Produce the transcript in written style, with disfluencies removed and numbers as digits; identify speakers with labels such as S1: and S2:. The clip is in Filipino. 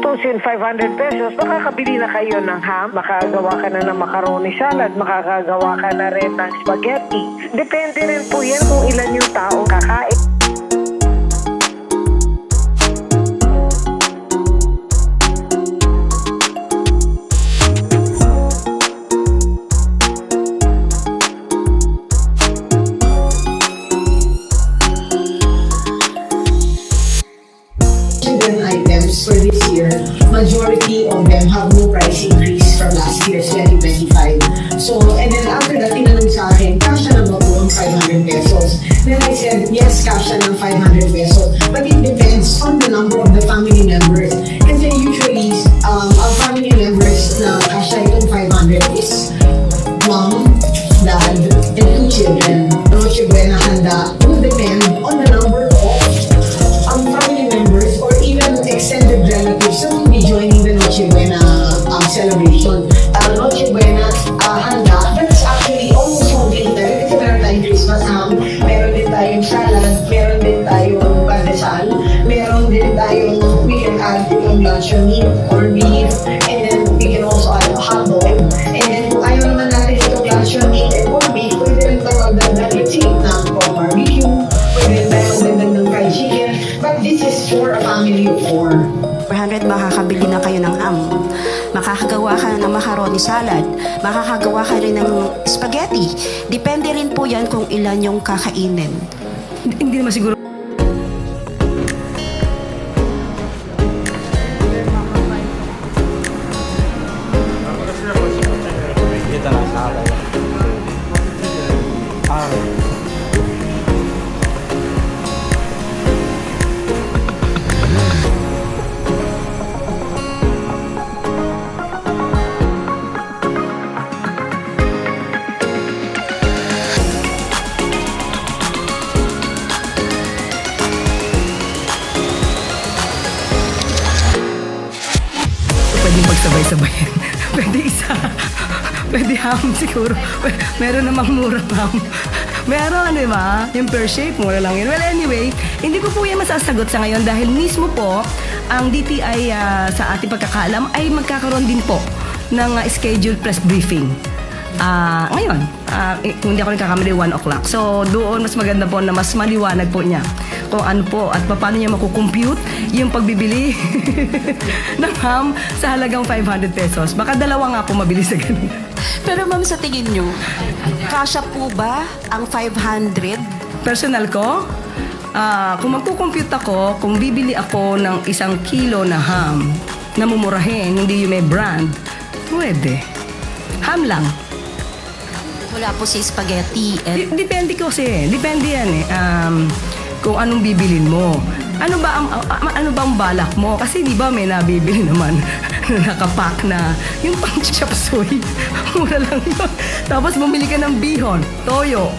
S1: tutusin 500 pesos, makakabili na kayo ng ham, makagawa ka na ng macaroni salad, makakagawa ka na rin ng spaghetti. Depende rin po yan kung ilan yung taong kakain.
S2: Items for this year, majority of them have no price increase from last year's 2025. So, and then after that, tinanong sa akin, kasha na ba po ang 500 pesos? Then I said, yes, kasha ng 500 pesos. But it depends on the number of the family members. Kasi usually, ang family members na kasha itong 500 is mom, dad, and 2 children. Noche Buena handa will depend on the number of family members or even extended relatives who will be joining the Noche Buena celebration. Noche Buena handa, that's actually almost complete na rin kasi meron tayong Christmas ham, meron din tayong salad, meron din tayong pandesal, meron din tayong, we can add yung luncheon meat or beef, and then we can also add a hot dog. And then kung ayaw naman natin itong luncheon meat and or beef, pwede rin tayo magdagdag ng barbecue, pwede rin tayo magdagdag ng fried chicken. But this is for a family of 4.
S3: 400 makakabili na kayo ng ham. Makakagawa ka ng macaroni salad. Makakagawa ka rin ng spaghetti. Depende rin po yan kung ilan yung kakainin.
S4: Hindi naman siguro. Pwede magsabay-sabayan. Pwede isa. Pwede ham siguro. Meron namang murang ham. Meron, di ba? Yung per shape, mura lang yun. Well, anyway, hindi ko po yan masasagot sa ngayon dahil mismo po ang DTI sa ating pagkakaalam ay magkakaroon din po ng scheduled press briefing. Ngayon, kung hindi ako nagkakamali, 1 o'clock. So, doon mas maganda po na mas maliwanag po niya kung ano po at paano niya makukompute yung pagbibili ng ham sa halagang 500 pesos. Baka dalawa nga po mabili sa ganun.
S3: Pero ma'am, sa tingin nyo, kasya po ba ang 500?
S4: Personal ko, kung magkukompute ako, kung bibili ako ng 1 kilo na ham na mumurahin, hindi yung may brand, pwede. Ham lang.
S3: Wala po si spaghetti.
S4: Depende kasi. Depende yan eh. Kung anong bibilin mo. Ano ba ang balak mo? Kasi di ba may nabibili naman na nakapack na yung pang chop suey. Mura lang yun. Tapos bumili ka ng bihon, toyo.